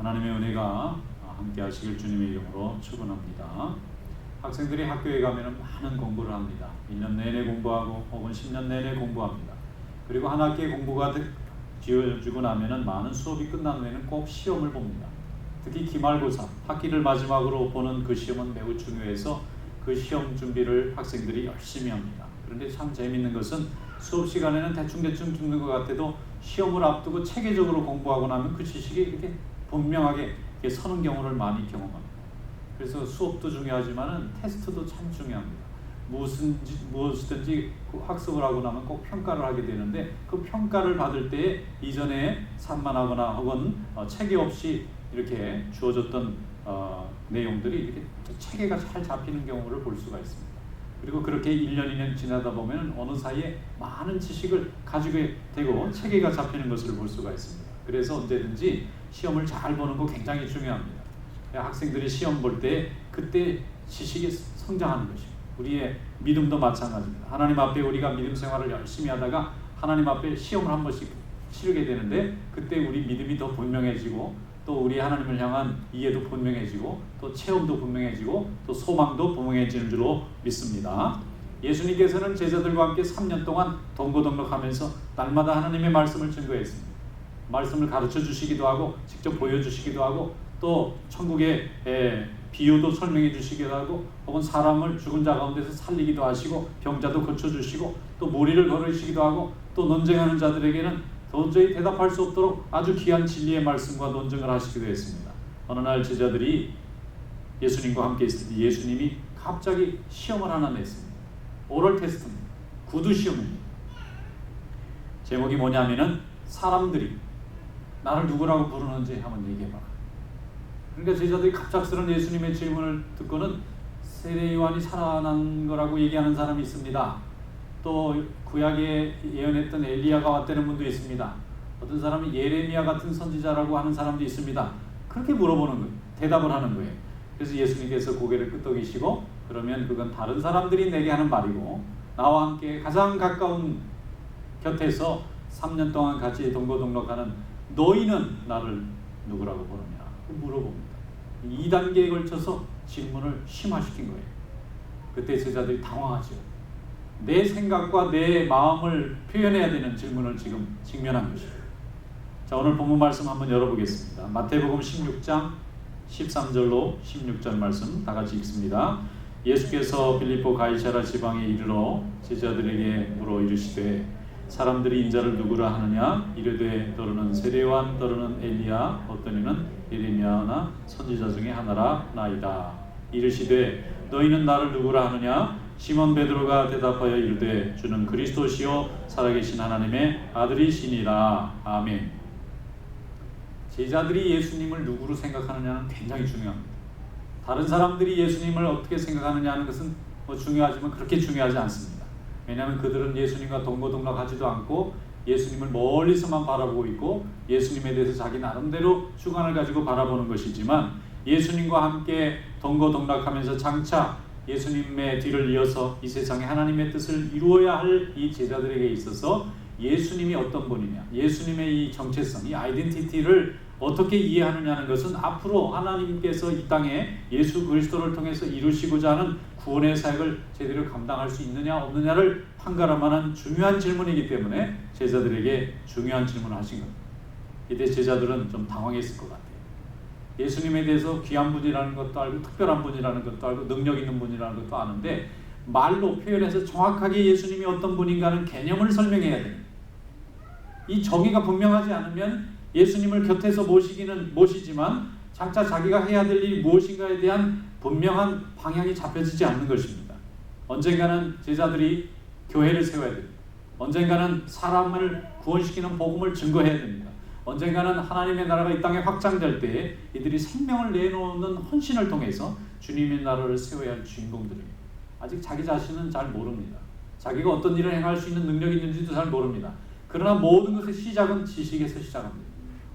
하나님의 은혜가 함께 하시길 주님의 이름으로 축원합니다. 학생들이 학교에 가면 많은 공부를 합니다. 1년 내내 공부하고 혹은 10년 내내 공부합니다. 그리고 한 학기의 공부가 지어지고 나면 많은 수업이 끝난 후에는 꼭 시험을 봅니다. 특히 기말고사, 학기를 마지막으로 보는 그 시험은 매우 중요해서 그 시험 준비를 학생들이 열심히 합니다. 그런데 참 재미있는 것은 수업 시간에는 대충대충 듣는 것 같아도 시험을 앞두고 체계적으로 공부하고 나면 그 지식이 이렇게 분명하게 서는 경우를 많이 경험합니다. 그래서 수업도 중요하지만 테스트도 참 중요합니다. 무엇이든지 학습을 하고 나면 꼭 평가를 하게 되는데 그 평가를 받을 때에 이전에 산만하거나 혹은 체계 없이 이렇게 주어졌던 내용들이 이렇게 체계가 잘 잡히는 경우를 볼 수가 있습니다. 그리고 그렇게 1년, 2년 지나다 보면 어느 사이에 많은 지식을 가지게 되고 체계가 잡히는 것을 볼 수가 있습니다. 그래서 언제든지 시험을 잘 보는 거 굉장히 중요합니다. 학생들이 시험 볼 때 그때 지식이 성장하는 것입니다. 우리의 믿음도 마찬가지입니다. 하나님 앞에 우리가 믿음 생활을 열심히 하다가 하나님 앞에 시험을 한 번씩 치르게 되는데 그때 우리 믿음이 더 분명해지고 또 우리 하나님을 향한 이해도 분명해지고 또 체험도 분명해지고 또 소망도 분명해지는 줄로 믿습니다. 예수님께서는 제자들과 함께 3년 동안 동고동락하면서 날마다 하나님의 말씀을 증거했습니다. 말씀을 가르쳐 주시기도 하고 직접 보여주시기도 하고 또 천국의 비유도 설명해 주시기도 하고 혹은 사람을 죽은 자 가운데서 살리기도 하시고 병자도 고쳐주시고 또 무리를 걸으시기도 하고 또 논쟁하는 자들에게는 도저히 대답할 수 없도록 아주 귀한 진리의 말씀과 논쟁을 하시기도 했습니다. 어느 날 제자들이 예수님과 함께 있을 때 예수님이 갑자기 시험을 하나 냈습니다. 오럴 테스트입니다. 구두 시험입니다. 제목이 뭐냐면은 사람들이 나를 누구라고 부르는지 한번 얘기해봐라. 그러니까 제자들이 갑작스런 예수님의 질문을 듣고는 세례 요한이 살아난 거라고 얘기하는 사람이 있습니다. 또 구약에 예언했던 엘리야가 왔다는 분도 있습니다. 어떤 사람이 예레미야 같은 선지자라고 하는 사람도 있습니다. 그렇게 물어보는 거예요. 대답을 하는 거예요. 그래서 예수님께서 고개를 끄덕이시고 그러면 그건 다른 사람들이 내게 하는 말이고 나와 함께 가장 가까운 곁에서 3년 동안 같이 동고동락하는 너희는 나를 누구라고 부르냐 물어봅니다. 2단계에 걸쳐서 질문을 심화시킨 거예요. 그때 제자들이 당황하죠. 내 생각과 내 마음을 표현해야 되는 질문을 지금 직면한 것입니다. 자, 오늘 본문 말씀 한번 열어보겠습니다. 마태복음 16장 13절로 16절 말씀 다 같이 읽습니다. 예수께서 빌립보 가이사랴 지방에 이르러 제자들에게 물어 이르시되 사람들이 인자를 누구라 하느냐 이르되 너로는 세례 요한 너로는 엘리야 어떤 이는 예레미야나 선지자 중에 하나라 나이다. 이르시되 너희는 나를 누구라 하느냐 시몬 베드로가 대답하여 이르되 주는 그리스도시요 살아계신 하나님의 아들이시니라. 아멘. 제자들이 예수님을 누구로 생각하느냐는 굉장히 중요합니다. 다른 사람들이 예수님을 어떻게 생각하느냐 하는 것은 중요하지만 그렇게 중요하지 않습니다. 왜냐하면 그들은 예수님과 동고동락하지도 않고 예수님을 멀리서만 바라보고 있고 예수님에 대해서 자기 나름대로 주관을 가지고 바라보는 것이지만 예수님과 함께 동고동락하면서 장차 예수님의 뒤를 이어서 이 세상에 하나님의 뜻을 이루어야 할 이 제자들에게 있어서 예수님이 어떤 분이냐 예수님의 이 정체성, 이 아이덴티티를 어떻게 이해하느냐는 것은 앞으로 하나님께서 이 땅에 예수 그리스도를 통해서 이루시고자 하는 구원의 사역을 제대로 감당할 수 있느냐 없느냐를 판가름하는 중요한 질문이기 때문에 제자들에게 중요한 질문을 하신 겁니다. 이때 제자들은 좀 당황했을 것 같아요. 예수님에 대해서 귀한 분이라는 것도 알고 특별한 분이라는 것도 알고 능력 있는 분이라는 것도 아는데 말로 표현해서 정확하게 예수님이 어떤 분인가는 개념을 설명해야 됩니다. 이 정의가 분명하지 않으면 예수님을 곁에서 모시기는 모시지만 장차 자기가 해야 될 일이 무엇인가에 대한 분명한 방향이 잡혀지지 않는 것입니다. 언젠가는 제자들이 교회를 세워야 됩니다. 언젠가는 사람을 구원시키는 복음을 증거해야 됩니다. 언젠가는 하나님의 나라가 이 땅에 확장될 때에 이들이 생명을 내놓는 헌신을 통해서 주님의 나라를 세워야 할 주인공들입니다. 아직 자기 자신은 잘 모릅니다. 자기가 어떤 일을 행할 수 있는 능력이 있는지도 잘 모릅니다. 그러나 모든 것의 시작은 지식에서 시작합니다.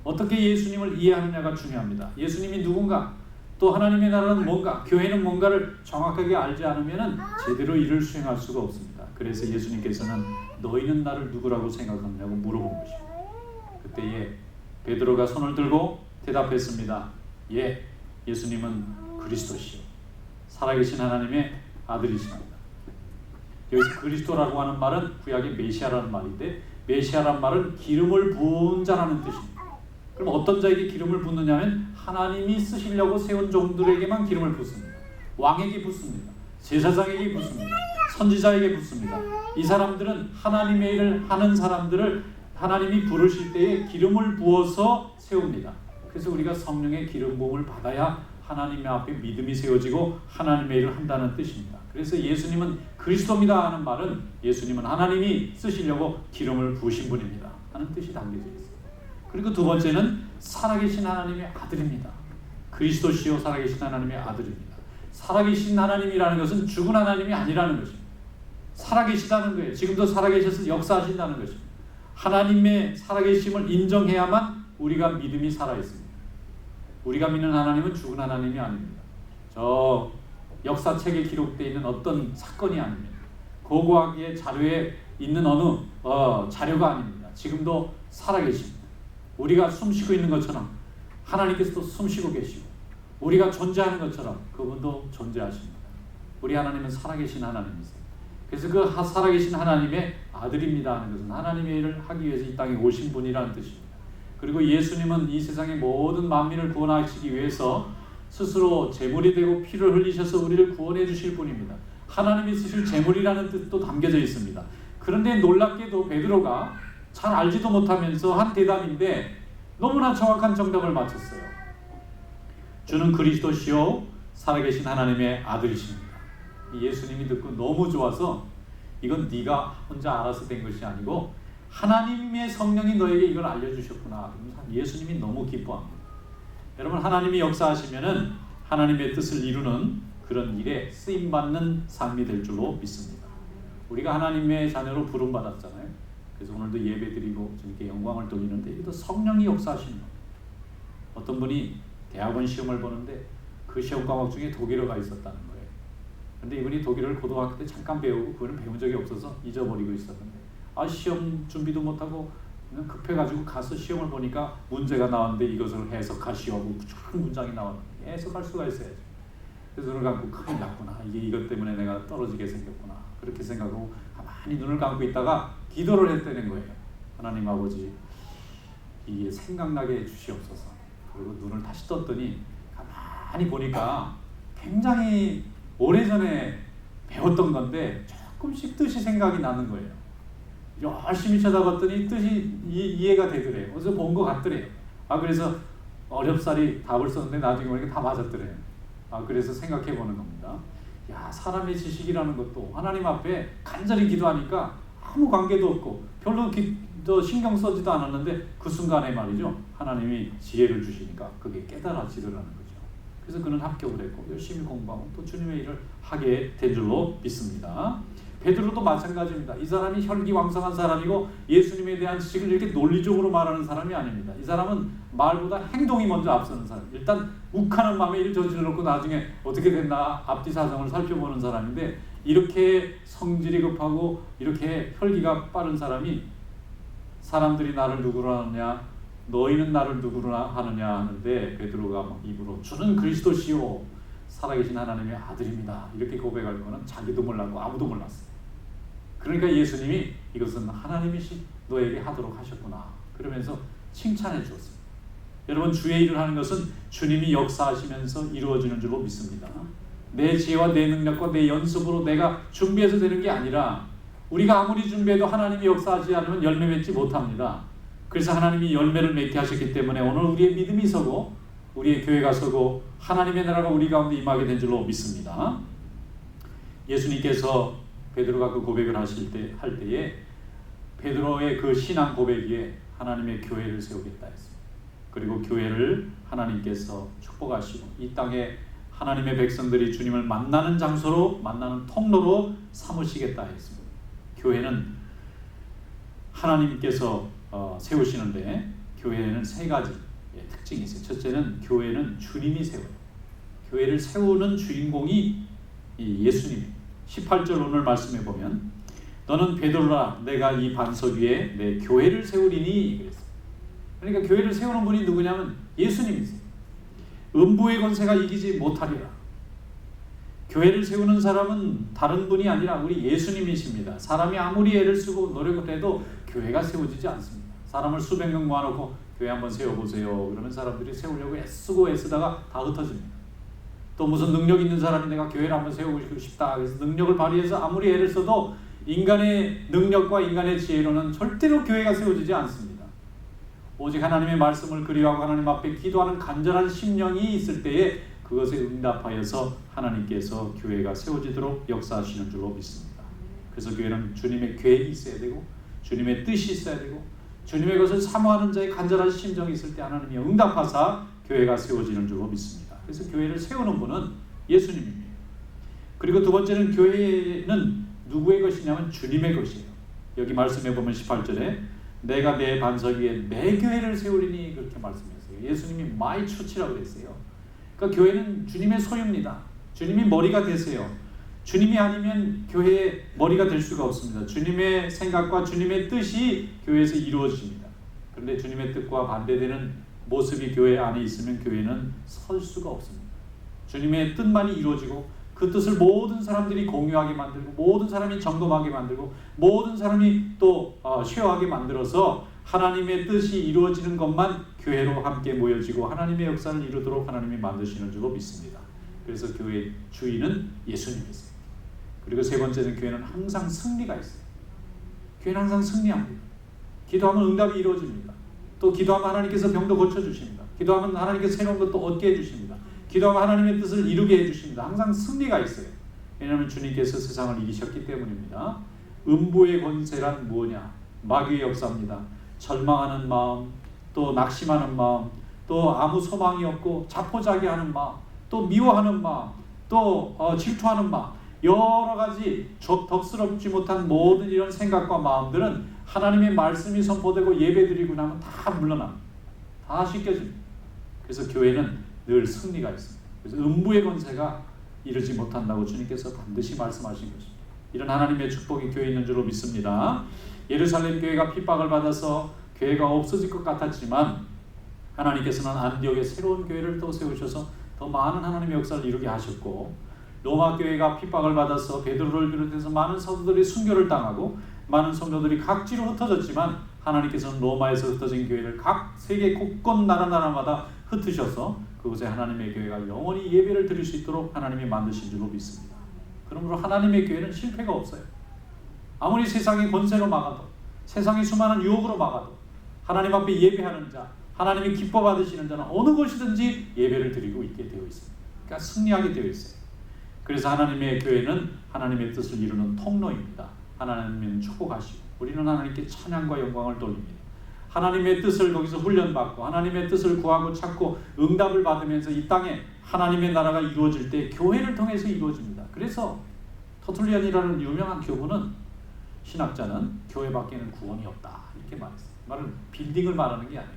어떻게 예수님을 이해하느냐가 중요합니다. 예수님이 누군가 또 하나님의 나라는 뭔가 교회는 뭔가를 정확하게 알지 않으면 제대로 일을 수행할 수가 없습니다. 그래서 예수님께서는 너희는 나를 누구라고 생각하느냐고 물어본 것입니다. 그때에 베드로가 손을 들고 대답했습니다. 예, 예수님은 그리스도시요 살아계신 하나님의 아들이십니다. 여기서 그리스도라고 하는 말은 구약의 메시아라는 말인데, 메시아라는 말은 기름을 부은 자라는 뜻입니다. 그럼 어떤 자에게 기름을 붓느냐면 하나님이 쓰시려고 세운 종들에게만 기름을 붓습니다. 왕에게 붓습니다. 제사장에게 붓습니다. 선지자에게 붓습니다. 이 사람들은 하나님의 일을 하는 사람들을 하나님이 부르실 때에 기름을 부어서 세웁니다. 그래서 우리가 성령의 기름 부음을 받아야 하나님의 앞에 믿음이 세워지고 하나님의 일을 한다는 뜻입니다. 그래서 예수님은 그리스도입니다 하는 말은 예수님은 하나님이 쓰시려고 기름을 부으신 분입니다 하는 뜻이 담겨져 있습니다. 그리고 두 번째는 살아계신 하나님의 아들입니다. 그리스도시요 살아계신 하나님의 아들입니다. 살아계신 하나님이라는 것은 죽은 하나님이 아니라는 것입니다. 살아계시다는 거예요. 지금도 살아계셔서 역사하신다는 것입니다. 하나님의 살아계심을 인정해야만 우리가 믿음이 살아있습니다. 우리가 믿는 하나님은 죽은 하나님이 아닙니다. 저 역사책에 기록되어 있는 어떤 사건이 아닙니다. 고고학의 자료에 있는 어느 자료가 아닙니다. 지금도 살아계십니다. 우리가 숨쉬고 있는 것처럼 하나님께서도 숨쉬고 계시고 우리가 존재하는 것처럼 그분도 존재하십니다. 우리 하나님은 살아계신 하나님이세요. 그래서 그 살아계신 하나님의 아들입니다 하는 것은 하나님의 일을 하기 위해서 이 땅에 오신 분이라는 뜻입니다. 그리고 예수님은 이 세상의 모든 만민을 구원하시기 위해서 스스로 제물이 되고 피를 흘리셔서 우리를 구원해 주실 분입니다. 하나님이 쓰실 제물이라는 뜻도 담겨져 있습니다. 그런데 놀랍게도 베드로가 잘 알지도 못하면서 한 대답인데 너무나 정확한 정답을 맞췄어요. 주는 그리스도시요 살아계신 하나님의 아들이십니다. 예수님이 듣고 너무 좋아서 이건 네가 혼자 알아서 된 것이 아니고 하나님의 성령이 너에게 이걸 알려주셨구나. 예수님이 너무 기뻐합니다. 여러분, 하나님이 역사하시면은 하나님의 뜻을 이루는 그런 일에 쓰임받는 삶이 될 줄로 믿습니다. 우리가 하나님의 자녀로 부름받았잖아요. 그래서 오늘도 예배드리고 주님께 영광을 돌리는데 이것도 성령이 역사하시는 겁니다. 어떤 분이 대학원 시험을 보는데 그 시험 과목 중에 독일어가 있었다는 거예요. 근데 이분이 독일어를 고등학교 때 잠깐 배우고 그거는 배운 적이 없어서 잊어버리고 있었는데 시험 준비도 못하고 그냥 급해가지고 가서 시험을 보니까 문제가 나왔는데 이것을 해석하시오 하고 큰 문장이 나왔는데 해석할 수가 있어야죠. 그래서 눈을 감고 큰일 났구나. 이것 때문에 내가 떨어지게 생겼구나. 그렇게 생각하고 가만히 눈을 감고 있다가 기도를 했다는 거예요. 하나님 아버지, 이게 생각나게 해주시옵소서. 그리고 눈을 다시 떴더니 가만히 보니까 굉장히 오래전에 배웠던 건데 조금씩 뜻이 생각이 나는 거예요. 열심히 찾아봤더니 뜻이 이해가 되더래요. 어디서 본 것 같더래요. 그래서 어렵사리 답을 썼는데 나중에 보니까 다 맞았더래요. 그래서 생각해 보는 겁니다. 사람의 지식이라는 것도 하나님 앞에 간절히 기도하니까 아무 관계도 없고 별로 신경 쓰지도 않았는데 그 순간에 말이죠. 하나님이 지혜를 주시니까 그게 깨달아지더라는 거죠. 그래서 그는 합격을 했고 열심히 공부하고 또 주님의 일을 하게 된 줄로 믿습니다. 베드로도 마찬가지입니다. 이 사람이 혈기왕성한 사람이고 예수님에 대한 지식을 이렇게 논리적으로 말하는 사람이 아닙니다. 이 사람은 말보다 행동이 먼저 앞서는 사람. 일단 욱하는 마음에 일을 저질러 놓고 나중에 어떻게 됐나 앞뒤 사정을 살펴보는 사람인데 이렇게 성질이 급하고 이렇게 혈기가 빠른 사람이 사람들이 나를 누구로 하느냐 너희는 나를 누구로 하느냐 하는데 베드로가 입으로 주는 그리스도시요 살아계신 하나님의 아들입니다. 이렇게 고백할 거는 자기도 몰랐고 아무도 몰랐어요. 그러니까 예수님이 이것은 하나님이 너에게 하도록 하셨구나. 그러면서 칭찬해 주었습니다. 여러분, 주의 일을 하는 것은 주님이 역사하시면서 이루어지는 줄로 믿습니다. 내 지혜와 내 능력과 내 연습으로 내가 준비해서 되는 게 아니라 우리가 아무리 준비해도 하나님이 역사하지 않으면 열매 맺지 못합니다. 그래서 하나님이 열매를 맺게 하셨기 때문에 오늘 우리의 믿음이 서고 우리의 교회가 서고 하나님의 나라가 우리 가운데 임하게 된 줄로 믿습니다. 예수님께서 베드로가 그 고백을 할 때에 베드로의 그 신앙 고백에 하나님의 교회를 세우겠다 했습니다. 그리고 교회를 하나님께서 축복하시고 이 땅에 하나님의 백성들이 주님을 만나는 장소로 만나는 통로로 삼으시겠다 했습니다. 교회는 하나님께서 세우시는데 교회에는 세 가지 특징이 있어요. 첫째는 교회는 주님이 세워요. 교회를 세우는 주인공이 예수님이에요. 18절 오늘 말씀해 보면 너는 베드로라 내가 이 반석 위에 내 교회를 세우리니 그랬어요. 그러니까 교회를 세우는 분이 누구냐면 예수님이세요. 음부의 권세가 이기지 못하리라. 교회를 세우는 사람은 다른 분이 아니라 우리 예수님이십니다. 사람이 아무리 애를 쓰고 노력을 해도 교회가 세워지지 않습니다. 사람을 수백 명 모아놓고 교회 한번 세워보세요. 그러면 사람들이 세우려고 애쓰고 애쓰다가 다 흩어집니다. 또 무슨 능력 있는 사람이 내가 교회를 한번 세우고 싶다. 그래서 능력을 발휘해서 아무리 애를 써도 인간의 능력과 인간의 지혜로는 절대로 교회가 세워지지 않습니다. 오직 하나님의 말씀을 그리워하고 하나님 앞에 기도하는 간절한 심령이 있을 때에 그것에 응답하여서 하나님께서 교회가 세워지도록 역사하시는 줄로 믿습니다. 그래서 교회는 주님의 계획이 있어야 되고 주님의 뜻이 있어야 되고 주님의 것을 사모하는 자의 간절한 심정이 있을 때 하나님이 응답하사 교회가 세워지는 줄로 믿습니다. 그래서 교회를 세우는 분은 예수님입니다. 그리고 두 번째는 교회는 누구의 것이냐면 주님의 것이에요. 여기 말씀해 보면 18절에 내가 내 반석 위에 내 교회를 세우리니 그렇게 말씀했어요. 예수님이 my church라고 그랬어요. 그러니까 교회는 주님의 소유입니다. 주님이 머리가 되세요. 주님이 아니면 교회의 머리가 될 수가 없습니다. 주님의 생각과 주님의 뜻이 교회에서 이루어집니다. 그런데 주님의 뜻과 반대되는 모습이 교회 안에 있으면 교회는 설 수가 없습니다. 주님의 뜻만이 이루어지고 그 뜻을 모든 사람들이 공유하게 만들고 모든 사람이 점검하게 만들고 모든 사람이 또 쉐어하게 만들어서 하나님의 뜻이 이루어지는 것만 교회로 함께 모여지고 하나님의 역사를 이루도록 하나님이 만드시는 줄로 믿습니다. 그래서 교회의 주인은 예수님이세요. 그리고 세 번째는 교회는 항상 승리가 있어요. 교회는 항상 승리합니다. 기도하면 응답이 이루어집니다. 또 기도하면 하나님께서 병도 고쳐주십니다. 기도하면 하나님께서 새로운 것도 얻게 해주십니다. 기도하면 하나님의 뜻을 이루게 해주십니다. 항상 승리가 있어요. 왜냐하면 주님께서 세상을 이기셨기 때문입니다. 음부의 권세란 뭐냐? 마귀의 역사입니다. 절망하는 마음, 또 낙심하는 마음, 또 아무 소망이 없고 자포자기하는 마음, 또 미워하는 마음, 또 질투하는 마음, 여러 가지 덕스럽지 못한 모든 이런 생각과 마음들은 하나님의 말씀이 선포되고 예배드리고 나면 다 물러납니다. 다 씻겨집니다. 그래서 교회는 늘 승리가 있습니다. 그래서 음부의 권세가 이르지 못한다고 주님께서 반드시 말씀하신 것입니다. 이런 하나님의 축복이 교회에 있는 줄로 믿습니다. 예루살렘 교회가 핍박을 받아서 교회가 없어질 것 같았지만 하나님께서는 안디옥에 새로운 교회를 또 세우셔서 더 많은 하나님의 역사를 이루게 하셨고, 로마 교회가 핍박을 받아서 베드로를 비롯해서 많은 사도들이 순교를 당하고 많은 성도들이 각지로 흩어졌지만 하나님께서는 로마에서 흩어진 교회를 각 세계 곳곳 나라마다 흩으셔서 그곳에 하나님의 교회가 영원히 예배를 드릴 수 있도록 하나님이 만드신 줄로 믿습니다. 그러므로 하나님의 교회는 실패가 없어요. 아무리 세상의 권세로 막아도, 세상의 수많은 유혹으로 막아도 하나님 앞에 예배하는 자, 하나님이 기뻐 받으시는 자는 어느 곳이든지 예배를 드리고 있게 되어 있습니다. 그러니까 승리하게 되어 있어요. 그래서 하나님의 교회는 하나님의 뜻을 이루는 통로입니다. 하나님은 축복하시고 우리는 하나님께 찬양과 영광을 돌립니다. 하나님의 뜻을 거기서 훈련받고 하나님의 뜻을 구하고 찾고 응답을 받으면서 이 땅에 하나님의 나라가 이루어질 때 교회를 통해서 이루어집니다. 그래서 터툴리안이라는 유명한 교부는, 신학자는 교회밖에는 구원이 없다 이렇게 말했어요. 말은 빌딩을 말하는 게 아니에요.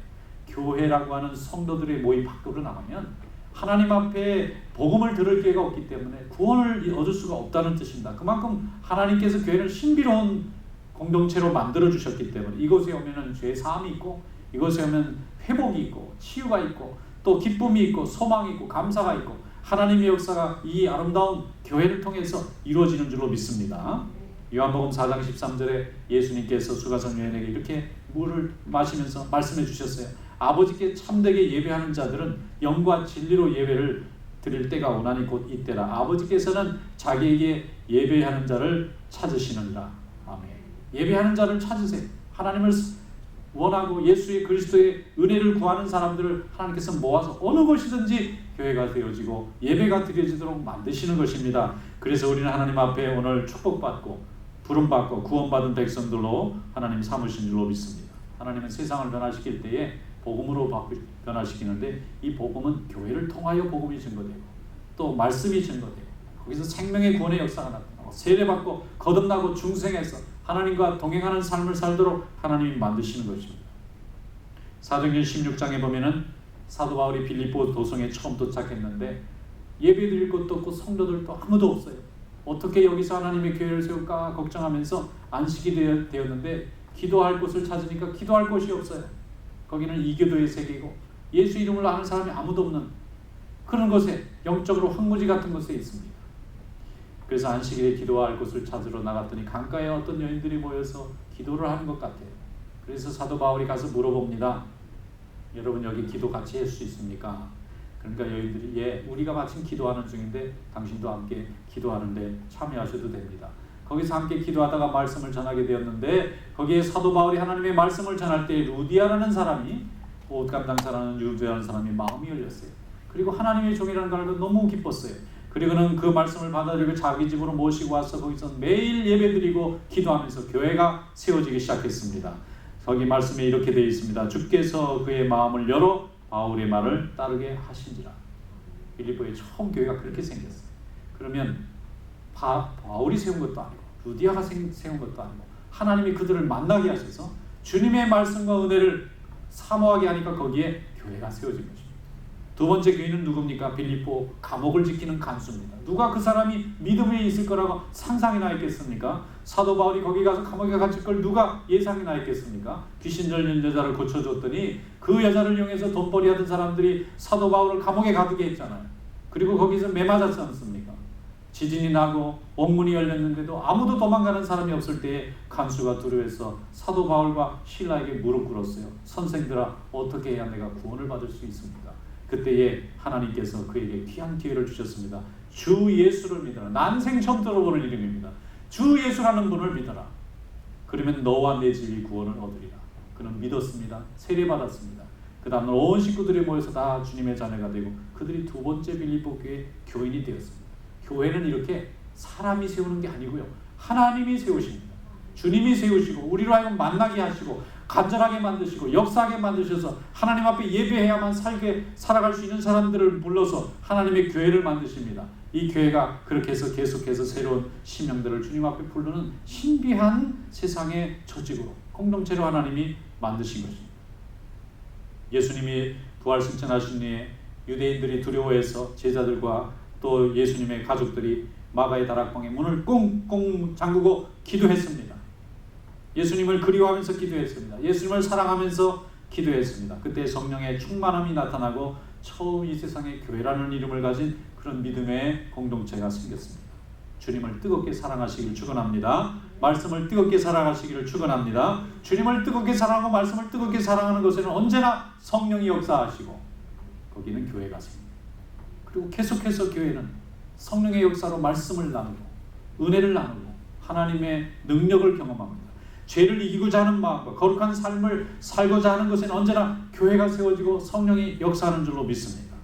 교회라고 하는 성도들의 모임 밖으로 나가면 하나님 앞에 복음을 들을 기회가 없기 때문에 구원을 얻을 수가 없다는 뜻입니다. 그만큼 하나님께서 교회를 신비로운 공동체로 만들어 주셨기 때문에 이곳에 오면은 죄 사함이 있고, 이곳에 오면 회복이 있고 치유가 있고 또 기쁨이 있고 소망이 있고 감사가 있고 하나님의 역사가 이 아름다운 교회를 통해서 이루어지는 줄로 믿습니다. 요한복음 4장 13절에 예수님께서 수가성 여인에게 이렇게 물을 마시면서 말씀해 주셨어요. 아버지께 참되게 예배하는 자들은 영과 진리로 예배를 드릴 때가 오나니 곧 이때라. 아버지께서는 자기에게 예배하는 자를 찾으시느니라. 아멘. 예배하는 자를 찾으세요. 하나님을 원하고 예수의 그리스도의 은혜를 구하는 사람들을 하나님께서 모아서 어느 곳이든지 교회가 되어지고 예배가 드려지도록 만드시는 것입니다. 그래서 우리는 하나님 앞에 오늘 축복받고 부름받고 구원받은 백성들로 하나님 삼으신 줄로 믿습니다. 하나님은 세상을 변화시킬 때에 복음으로 변화시키는데 이 복음은 교회를 통하여 복음이 증거되고 또 말씀이 증거되고 거기서 생명의 구원의 역사가 나타나고 세례받고 거듭나고 중생해서 하나님과 동행하는 삶을 살도록 하나님이 만드시는 것입니다. 사도행전 16장에 보면은 사도 바울이 빌립보 도성에 처음 도착했는데 예배드릴 곳도 없고 성도들도 아무도 없어요. 어떻게 여기서 하나님의 교회를 세울까 걱정하면서 안식이 되었는데 기도할 곳을 찾으니까 기도할 곳이 없어요. 거기는 이교도의 세계이고 예수 이름을 아는 사람이 아무도 없는 그런 곳에, 영적으로 황무지 같은 곳에 있습니다. 그래서 안식일에 기도할 곳을 찾으러 나갔더니 강가에 어떤 여인들이 모여서 기도를 하는 것 같아요. 그래서 사도 바울이 가서 물어봅니다. 여러분 여기 기도 같이 할 수 있습니까? 그러니까 여인들이 예, 우리가 마침 기도하는 중인데 당신도 함께 기도하는데 참여하셔도 됩니다. 거기서 함께 기도하다가 말씀을 전하게 되었는데 거기에 사도 바울이 하나님의 말씀을 전할 때 루디아라는 사람이, 옷 감당사라는 루디아라는 사람이 마음이 열렸어요. 그리고 하나님의 종이라는 걸 알고 너무 기뻤어요. 그리고는 그 말씀을 받아들이고 자기 집으로 모시고 와서 거기서 매일 예배드리고 기도하면서 교회가 세워지기 시작했습니다. 거기 말씀에 이렇게 되어 있습니다. 주께서 그의 마음을 열어 바울의 말을 따르게 하신지라. 빌립보에 처음 교회가 그렇게 생겼어요. 그러면 바울이 세운 것도 아니고 루디아가 세운 것도 아니고 하나님이 그들을 만나게 하셔서 주님의 말씀과 은혜를 사모하게 하니까 거기에 교회가 세워진 것입니다. 두 번째 교인은 누굽니까? 빌립보 감옥을 지키는 간수입니다. 누가 그 사람이 믿음에 있을 거라고 상상이나 했겠습니까? 사도 바울이 거기 가서 감옥에 갇힐 걸 누가 예상이나 했겠습니까? 귀신 들린 여자를 고쳐줬더니 그 여자를 이용해서 돈벌이 하던 사람들이 사도 바울을 감옥에 가두게 했잖아요. 그리고 거기서 매 맞았지 않습니까? 지진이 나고 옥문이 열렸는데도 아무도 도망가는 사람이 없을 때에 간수가 두려워해서 사도 바울과 실라에게 무릎 꿇었어요. 선생들아, 어떻게 해야 내가 구원을 받을 수 있습니까? 그때에 하나님께서 그에게 귀한 기회를 주셨습니다. 주 예수를 믿어라. 난생 처음 들어보는 이름입니다. 주 예수라는 분을 믿어라. 그러면 너와 내 집이 구원을 얻으리라. 그는 믿었습니다. 세례받았습니다. 그 다음날 온 식구들이 모여서 다 주님의 자녀가 되고 그들이 두 번째 빌립보 교회 교인이 되었습니다. 교회는 이렇게 사람이 세우는 게 아니고요, 하나님이 세우십니다. 주님이 세우시고 우리로 하여금 만나게 하시고 간절하게 만드시고 역사하게 만드셔서 하나님 앞에 예배해야만 살아갈 수 있는 사람들을 불러서 하나님의 교회를 만드십니다. 이 교회가 그렇게 해서 계속해서 새로운 신명들을 주님 앞에 부르는 신비한 세상의 조직으로, 공동체로 하나님이 만드신 것입니다. 예수님이 부활 승천하신 후에 유대인들이 두려워해서 제자들과 또 예수님의 가족들이 마가의 다락방의 문을 꽁꽁 잠그고 기도했습니다. 예수님을 그리워하면서 기도했습니다. 예수님을 사랑하면서 기도했습니다. 그때 성령의 충만함이 나타나고 처음 이 세상에 교회라는 이름을 가진 그런 믿음의 공동체가 생겼습니다. 주님을 뜨겁게 사랑하시기를 축원합니다. 말씀을 뜨겁게 사랑하시기를 축원합니다. 주님을 뜨겁게 사랑하고 말씀을 뜨겁게 사랑하는 것에는 언제나 성령이 역사하시고 거기는 교회가 생깁니다. 그리고 계속해서 교회는 성령의 역사로 말씀을 나누고 은혜를 나누고 하나님의 능력을 경험합니다. 죄를 이기고자 하는 마음과 거룩한 삶을 살고자 하는 것에는 언제나 교회가 세워지고 성령이 역사하는 줄로 믿습니다.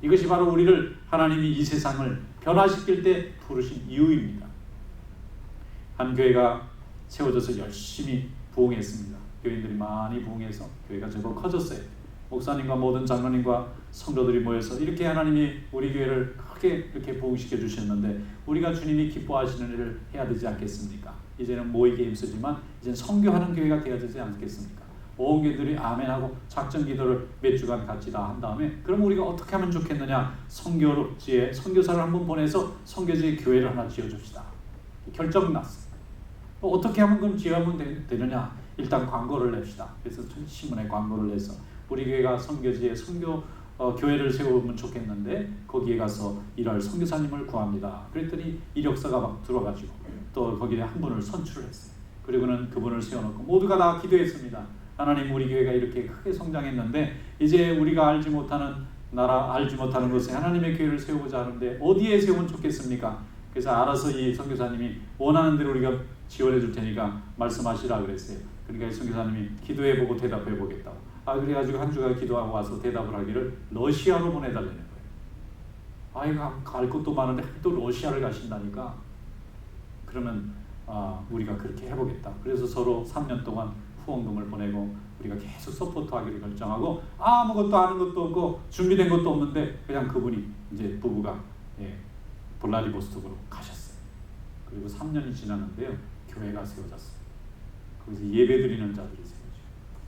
이것이 바로 우리를 하나님이 이 세상을 변화시킬 때 부르신 이유입니다. 한 교회가 세워져서 열심히 부흥했습니다. 교인들이 많이 부흥해서 교회가 제법 커졌어요. 목사님과 모든 장로님과 성도들이 모여서 이렇게 하나님이 우리 교회를 크게 이렇게 부흥시켜 주셨는데 우리가 주님이 기뻐하시는 일을 해야 되지 않겠습니까? 이제는 모이게 힘쓰지만 이제는 선교하는 교회가 되어야 되지 않겠습니까? 온 교회들이 아멘하고 작전 기도를 몇 주간 같이 다 한 다음에 그럼 우리가 어떻게 하면 좋겠느냐? 선교지에 선교사를 한번 보내서 선교지에 교회를 하나 지어줍시다. 결정 났어요. 어떻게 하면 그럼 지어하면 되느냐? 일단 광고를 냅시다. 그래서 신문에 광고를 내서 우리 교회가 선교지에 선교 교회를 세우면 좋겠는데 거기에 가서 일할 선교사님을 구합니다. 그랬더니 이력서가 막 들어가지고 또 거기에 한 분을 선출했어요. 그리고는 그분을 세워놓고 모두가 다 기도했습니다. 하나님, 우리 교회가 이렇게 크게 성장했는데 이제 우리가 알지 못하는 나라, 알지 못하는 곳에 하나님의 교회를 세우고자 하는데 어디에 세우면 좋겠습니까? 그래서 알아서 이 선교사님이 원하는 대로 우리가 지원해 줄 테니까 말씀하시라 그랬어요. 그러니까 이 선교사님이 기도해보고 대답해보겠다고. 그래가지고 한 주간 기도하고 와서 대답을 하기를 러시아로 보내달라는 거예요. 이거 갈 곳도 많은데 또 러시아를 가신다니까. 그러면 우리가 그렇게 해보겠다. 그래서 서로 3년 동안 후원금을 보내고 우리가 계속 서포트하기로 결정하고 아무것도 아는 것도 없고 준비된 것도 없는데 그냥 그분이 이제 부부가 블라디보스톡으로 가셨어요. 그리고 3년이 지났는데요, 교회가 세워졌어요. 거기서 예배드리는 자들이 세워지고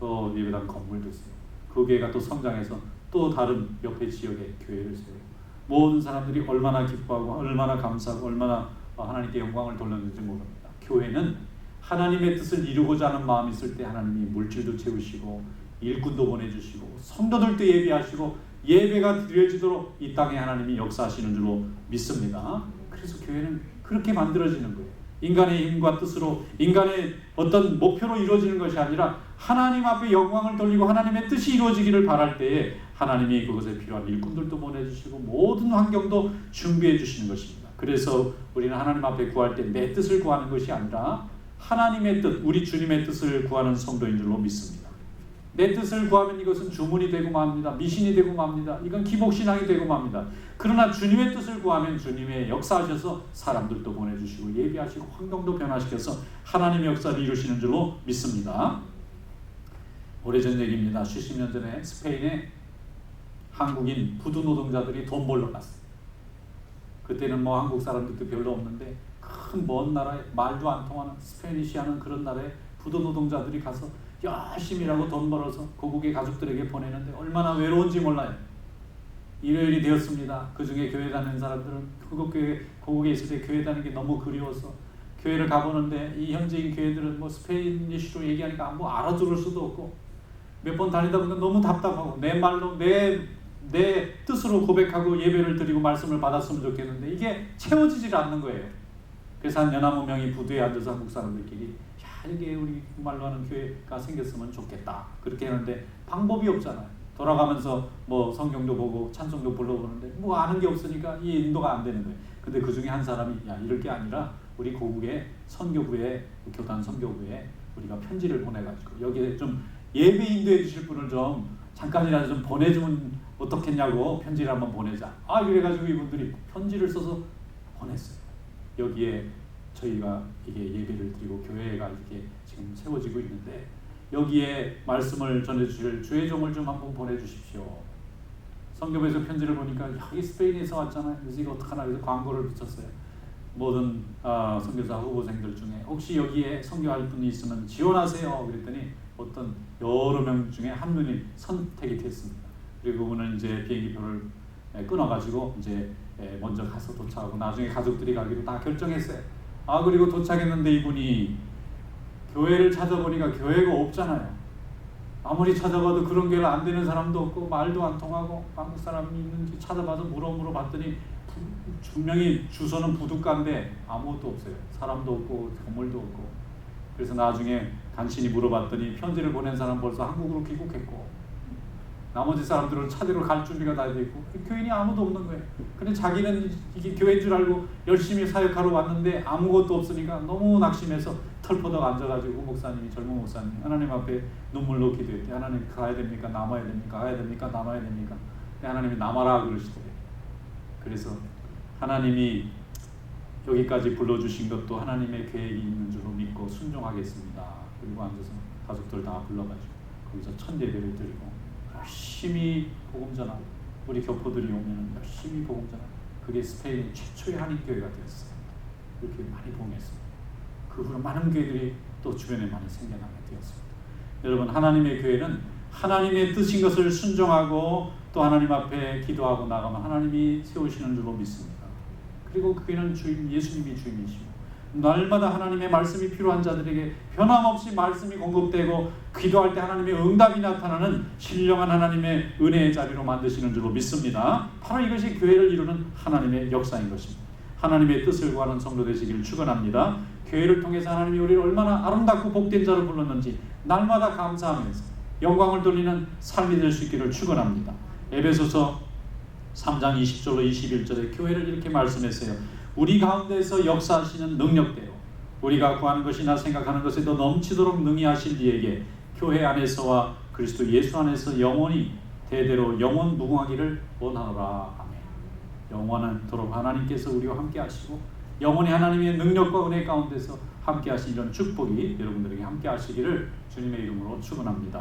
또 예배당 건물도 세우고 그 교회가 또 성장해서 또 다른 옆에 지역에 교회를 세우고 모든 사람들이 얼마나 기뻐하고 얼마나 감사하고 얼마나 하나님께 영광을 돌렸는지 모릅니다. 교회는 하나님의 뜻을 이루고자 하는 마음이 있을 때 하나님이 물질도 채우시고 일꾼도 보내주시고 성도들도 예비하시고 예배가 드려지도록 이 땅에 하나님이 역사하시는 줄로 믿습니다. 그래서 교회는 그렇게 만들어지는 거예요. 인간의 힘과 뜻으로, 인간의 어떤 목표로 이루어지는 것이 아니라 하나님 앞에 영광을 돌리고 하나님의 뜻이 이루어지기를 바랄 때에 하나님이 그것에 필요한 일꾼들도 보내주시고 모든 환경도 준비해 주시는 것입니다. 그래서 우리는 하나님 앞에 구할 때 내 뜻을 구하는 것이 아니라 하나님의 뜻, 우리 주님의 뜻을 구하는 성도인 줄로 믿습니다. 내 뜻을 구하면 이것은 주문이 되고 맙니다. 미신이 되고 맙니다. 이건 기복신앙이 되고 맙니다. 그러나 주님의 뜻을 구하면 주님의 역사하셔서 사람들도 보내주시고 예비하시고 환경도 변화시켜서 하나님의 역사를 이루시는 줄로 믿습니다. 오래전 얘기입니다. 수십 년 전에 스페인에 한국인 부두 노동자들이 돈 벌러 갔어요. 그때는 뭐 한국 사람들도 별로 없는데 큰 먼 나라에 말도 안 통하는 스페니시하는 그런 나라에 부두 노동자들이 가서 열심히 일하고 돈 벌어서 고국의 가족들에게 보내는데 얼마나 외로운지 몰라요. 일요일이 되었습니다. 그 중에 교회 다니는 사람들은 고국에 있을 때 교회 다니는 게 너무 그리워서 교회를 가보는데 이 현지인 교회들은 뭐 스페인시로 얘기하니까 뭐 알아들을 수도 없고 몇 번 다니다 보니까 너무 답답하고 내 말로 내 뜻으로 고백하고 예배를 드리고 말씀을 받았으면 좋겠는데 이게 채워지질 않는 거예요. 그래서 한 4-5명이 부두에 앉아서 한국 사람들끼리 이게 우리 말로 하는 교회가 생겼으면 좋겠다 그렇게 하는데 방법이 없잖아요. 돌아가면서 뭐 성경도 보고 찬송도 불러보는데 뭐 아는 게 없으니까 이 인도가 안 되는 거예요. 근데 그 중에 한 사람이 야 이럴 게 아니라 우리 고국의 선교부에 교단 선교부에 우리가 편지를 보내가지고 여기에 좀 예배 인도해 주실 분을 좀 잠깐이라도 좀 보내주면 어떻겠냐고 편지를 한번 보내자. 그래가지고 이분들이 편지를 써서 보냈어요. 여기에 저희가 이게 예배를 드리고 교회가 이렇게 지금 세워지고 있는데 여기에 말씀을 전해주실 주의 종을 좀 한번 보내주십시오. 성경에서 편지를 보니까 여기 스페인에서 왔잖아요. 그래서 이거 어떡하나 그래서 광고를 붙였어요. 모든 선교사 후보생들 중에 혹시 여기에 선교할 분이 있으면 지원하세요. 그랬더니 어떤 여러 명 중에 한 분이 선택이 됐습니다. 그리고 그분은 이제 비행기표를 끊어가지고 이제 먼저 가서 도착하고 나중에 가족들이 가기로 다 결정했어요. 그리고 도착했는데 이분이 교회를 찾아보니까 교회가 없잖아요. 아무리 찾아봐도 그런 교회를 안 되는 사람도 없고 말도 안 통하고 한국 사람이 있는지 찾아봐서 물어봤더니 분명히 주소는 부둣가인데 아무것도 없어요. 사람도 없고 건물도 없고. 그래서 나중에 간신히 물어봤더니 편지를 보낸 사람 벌써 한국으로 귀국했고 나머지 사람들은 찾으러 갈 준비가 다 돼 있고 교인이 아무도 없는 거예요. 근데 자기는 이게 교회인 줄 알고 열심히 사역하러 왔는데 아무것도 없으니까 너무 낙심해서 털퍼덕 앉아가지고 목사님이 젊은 목사님 하나님 앞에 눈물로 기도했대. 하나님 가야 됩니까? 남아야 됩니까? 가야 됩니까? 남아야 됩니까? 하나님이 남아라 그러시더래요. 그래서 하나님이 여기까지 불러주신 것도 하나님의 계획이 있는 줄로 믿고 순종하겠습니다. 그리고 앉아서 가족들 다 불러가지고 거기서 첫 예배를 드리고 열심히 복음 전하고 우리 교포들이 오면 열심히 복음 전하고 그게 스페인 최초의 한인교회가 되었어요. 그렇게 많이 봉했습니다. 그 후로 많은 교회들이 또 주변에 많이 생겨나게 되었습니다. 여러분 하나님의 교회는 하나님의 뜻인 것을 순종하고 또 하나님 앞에 기도하고 나가면 하나님이 세우시는 줄로 믿습니다. 그리고 그 교회는 예수님이 주인이시고 날마다 하나님의 말씀이 필요한 자들에게 변함없이 말씀이 공급되고 기도할 때 하나님의 응답이 나타나는 신령한 하나님의 은혜의 자리로 만드시는 줄로 믿습니다. 바로 이것이 교회를 이루는 하나님의 역사인 것입니다. 하나님의 뜻을 구하는 성도 되시기를 축원합니다. 교회를 통해서 하나님이 우리를 얼마나 아름답고 복된 자로 불렀는지 날마다 감사하면서 영광을 돌리는 삶이 될 수 있기를 축원합니다. 에베소서 3장 20절로 21절에 교회를 이렇게 말씀했어요. 우리 가운데서 역사하시는 능력대로 우리가 구하는 것이나 생각하는 것에 더 넘치도록 능히 하실 이에게 교회 안에서와 그리스도 예수 안에서 영원히 대대로 영원 무궁하기를 원하노라. 아멘. 영원토록 하나님께서 우리와 함께 하시고 영원히 하나님의 능력과 은혜 가운데서 함께 하신 이런 축복이 여러분들에게 함께 하시기를 주님의 이름으로 축원합니다.